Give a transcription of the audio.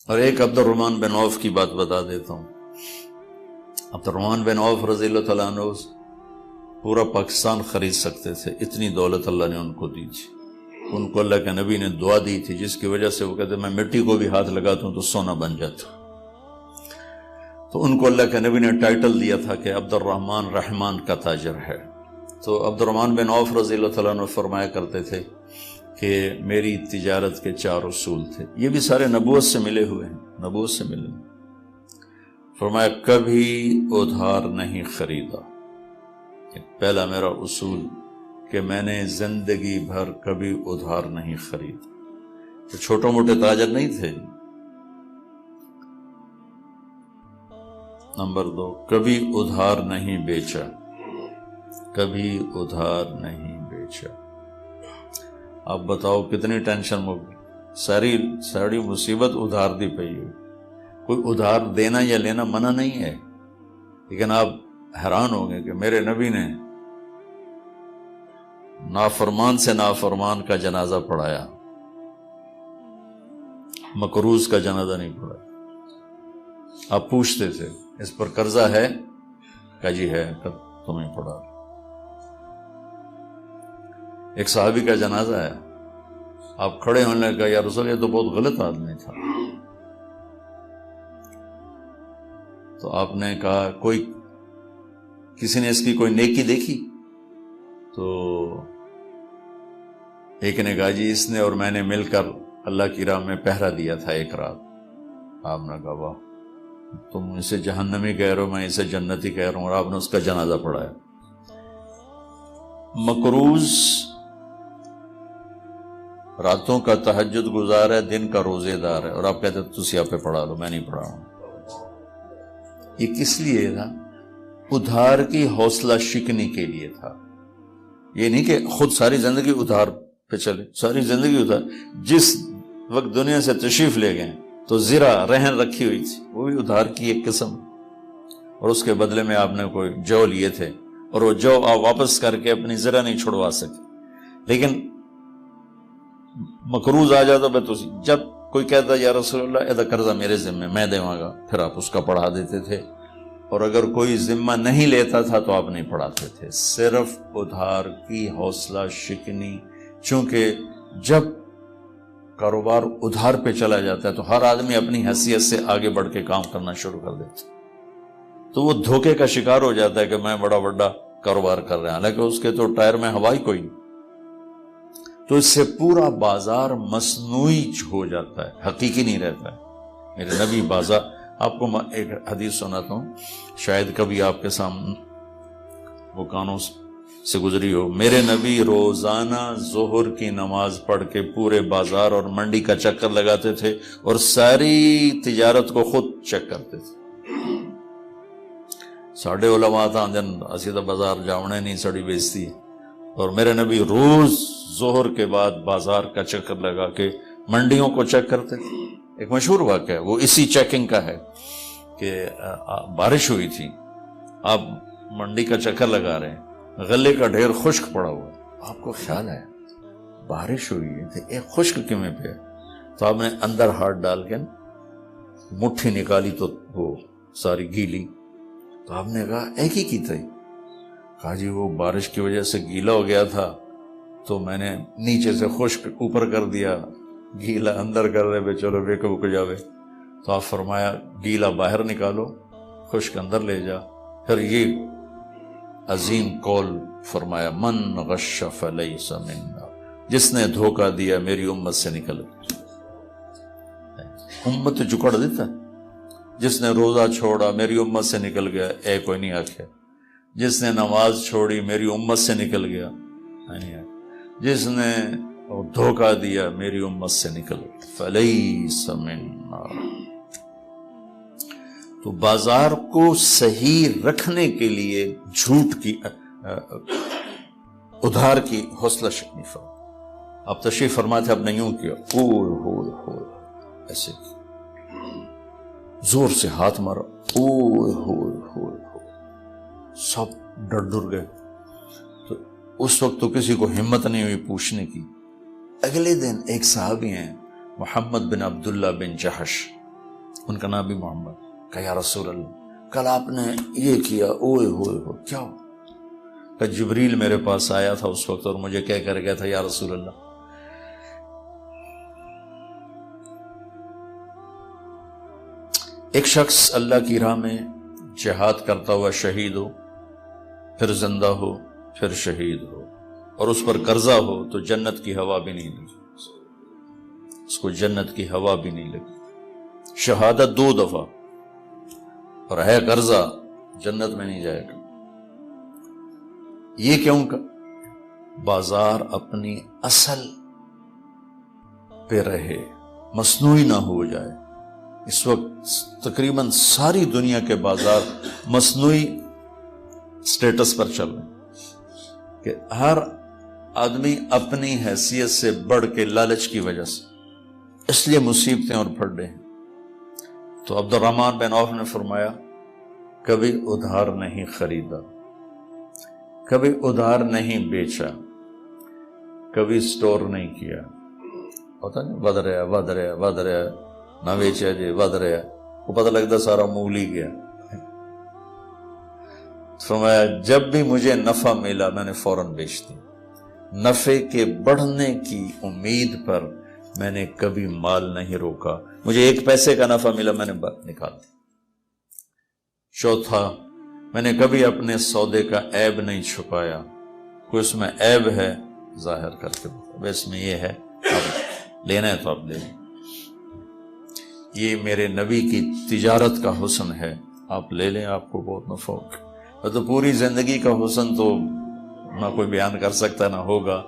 اور ایک عبد الرحمن بن عوف کی بات بتا دیتا ہوں. عبد الرحمن بن عوف رضی اللہ تعالیٰ عنہ پورا پاکستان خرید سکتے تھے، اتنی دولت اللہ نے ان کو دی تھی. ان کو اللہ کے نبی نے دعا دی تھی جس کی وجہ سے وہ کہتے میں مٹی کو بھی ہاتھ لگاتا ہوں تو سونا بن جاتا. تو ان کو اللہ کے نبی نے ٹائٹل دیا تھا کہ عبد الرحمن رحمان کا تاجر ہے. تو عبد الرحمن بن عوف رضی اللہ تعالیٰ عنہ فرمایا کرتے تھے کہ میری تجارت کے 4 اصول تھے. یہ بھی سارے نبوت سے ملے ہوئے ہیں، نبوت سے ملے. فرمایا کبھی ادھار نہیں خریدا. پہلا میرا اصول کہ میں نے زندگی بھر کبھی ادھار نہیں خریدا. تو چھوٹے موٹے تاجر نہیں تھے. نمبر 2، کبھی ادھار نہیں بیچا، کبھی ادھار نہیں بیچا. اب بتاؤ کتنی ٹینشن ہو گئی، ساری مصیبت ادھار دی پئی ہوئی. کوئی ادھار دینا یا لینا منع نہیں ہے، لیکن آپ حیران ہوں گے کہ میرے نبی نے نافرمان سے نافرمان کا جنازہ پڑھایا، مقروض کا جنازہ نہیں پڑھایا. آپ پوچھتے تھے اس پر قرضہ ہے؟ کہا جی ہے. تمہیں پڑھا. ایک صحابی کا جنازہ ہے، آپ کھڑے ہونے لگا یا رسول یہ تو بہت غلط آدمی تھا. تو آپ نے کہا کسی نے اس کی کوئی نیکی دیکھی؟ تو ایک نے کہا جی اس نے اور میں نے مل کر اللہ کی راہ میں پہرا دیا تھا ایک رات. آپ نے کہا واہ، تم اسے جہنمی کہہ رہے ہو، میں اسے جنتی کہہ رہا ہوں، اور آپ نے اس کا جنازہ پڑھایا. مقروض راتوں کا تہجد گزار ہے، دن کا روزے دار ہے، اور آپ کہتے تسی آپ پہ پڑھا لو، میں نہیں پڑھا ہوں. یہ کس لیے تھا؟ ادھار کی حوصلہ شکنی کے لیے تھا. یہ نہیں کہ خود ساری زندگی ادھار پہ چلے، ساری زندگی ادھار. جس وقت دنیا سے تشریف لے گئے تو زرہ رہن رکھی ہوئی تھی، وہ بھی ادھار کی ایک قسم، اور اس کے بدلے میں آپ نے کوئی جو لیے تھے، اور وہ جو آپ واپس کر کے اپنی زرہ نہیں چھڑوا سکے. لیکن مقروض آ جاتا تو جب کوئی کہتا یا رسول اللہ ایدہ قرضہ میرے ذمہ میں دیواں گا، پھر آپ اس کا پڑھا دیتے تھے. اور اگر کوئی ذمہ نہیں لیتا تھا تو آپ نہیں پڑھاتے تھے. صرف ادھار کی حوصلہ شکنی. چونکہ جب کاروبار ادھار پہ چلا جاتا ہے تو ہر آدمی اپنی حیثیت سے آگے بڑھ کے کام کرنا شروع کر دیتا ہے، تو وہ دھوکے کا شکار ہو جاتا ہے کہ میں بڑا کاروبار کر رہا ہوں، حالانکہ اس کے تو ٹائر میں ہوا ہی کوئی نہیں. تو اس سے پورا بازار مصنوعی ہو جاتا ہے، حقیقی نہیں رہتا ہے. میرے نبی بازار، آپ کو ایک حدیث سناتا ہوں، شاید کبھی آپ کے سامنے وہ کانوں سے گزری ہو. میرے نبی روزانہ ظہر کی نماز پڑھ کے پورے بازار اور منڈی کا چکر لگاتے تھے اور ساری تجارت کو خود چیک کرتے تھے. ساڑھے علماء تھا جن اسی تو بازار جاؤنے نہیں سڑی بیچتی، اور میرے نبی روز ظہر کے بعد بازار کا چکر لگا کے منڈیوں کو چیک کرتے تھے. ایک مشہور واقعہ ہے وہ اسی چیکنگ کا ہے کہ بارش ہوئی تھی، آپ منڈی کا چکر لگا رہے ہیں، غلے کا ڈھیر خشک پڑا ہوا ہے. آپ کو خیال ہے بارش ہوئی ہے تو ایک خشک کیوں میں پہ؟ تو آپ نے اندر ہاتھ ڈال کے مٹھی نکالی تو وہ ساری گیلی. تو آپ نے کہا ایک ہی کی تھی؟ کہا جی وہ بارش کی وجہ سے گیلا ہو گیا تھا تو میں نے نیچے سے خشک اوپر کر دیا، گیلا اندر کر رہے بے چلو بے کو جاوے. تو آپ فرمایا گیلا باہر نکالو، خشک اندر لے جا. پھر یہ عظیم قول فرمایا من غش فلیس منا، جس نے دھوکہ دیا میری امت سے نکل گیا. امت جکڑ دیتا، جس نے روزہ چھوڑا میری امت سے نکل گیا، اے کوئی نہیں آخیا. جس نے نماز چھوڑی میری امت سے نکل گیا، جس نے دھوکہ دیا میری امت سے نکل گیا، فلیس منا. تو بازار کو صحیح رکھنے کے لیے جھوٹ کی ادھار کی حوصلہ شکنی فرما. آپ تشریف فرماتے آپ نے یوں کیا، اوہ ہوئے ہوئے ایسے زور سے ہاتھ مارا، اوہ ہوئے ہوئے سب ڈر گئے. تو اس وقت تو کسی کو ہمت نہیں ہوئی پوچھنے کی. اگلے دن ایک صحابی ہیں محمد بن عبداللہ بن جحش ان کا نام بھی محمد. کہا یا رسول اللہ کل آپ نے یہ کیا, اوئے ہوئے ہو کیا ہو؟ کہ جبریل میرے پاس آیا تھا اس وقت اور مجھے کہہ کر گیا تھا یا رسول اللہ ایک شخص اللہ کی راہ میں جہاد کرتا ہوا شہید ہو, پھر زندہ ہو, پھر شہید ہو, اور اس پر قرضہ ہو تو جنت کی ہوا بھی نہیں لگی, اس کو جنت کی ہوا بھی نہیں لگی. شہادت 2 دفعہ اور ہے قرضہ, جنت میں نہیں جائے گا. یہ کیوں کا؟ بازار اپنی اصل پہ رہے, مصنوعی نہ ہو جائے. اس وقت تقریباً ساری دنیا کے بازار مصنوعی سٹیٹس پر چل رہے ہیں کہ ہر آدمی اپنی حیثیت سے بڑھ کے لالچ کی وجہ سے, اس لیے مصیبتیں اور پھٹ رہے ہیں. تو عبد الرحمن بن عوف نے فرمایا کبھی ادھار نہیں خریدا, کبھی ادھار نہیں بیچا, کبھی سٹور نہیں کیا. پتا نہیں ود رہا نہ بیچا جی, ود رہا وہ پتہ لگتا سارا مول ہی گیا. فرمایا جب بھی مجھے نفع ملا میں نے فوراً بیچ دیا. نفع کے بڑھنے کی امید پر میں نے کبھی مال نہیں روکا. مجھے 1 پیسے کا نفع ملا میں نے نکال دیا. چوتھا, میں نے کبھی اپنے سودے کا عیب نہیں چھپایا. کوئی اس میں عیب ہے ظاہر کر کے اب اس میں یہ ہے, اب لینا ہے تو اب لے لیں. یہ میرے نبی کی تجارت کا حسن ہے, آپ لے لیں آپ کو بہت نفع ہوگا. تو پوری زندگی کا حسن تو نہ کوئی بیان کر سکتا نہ ہوگا.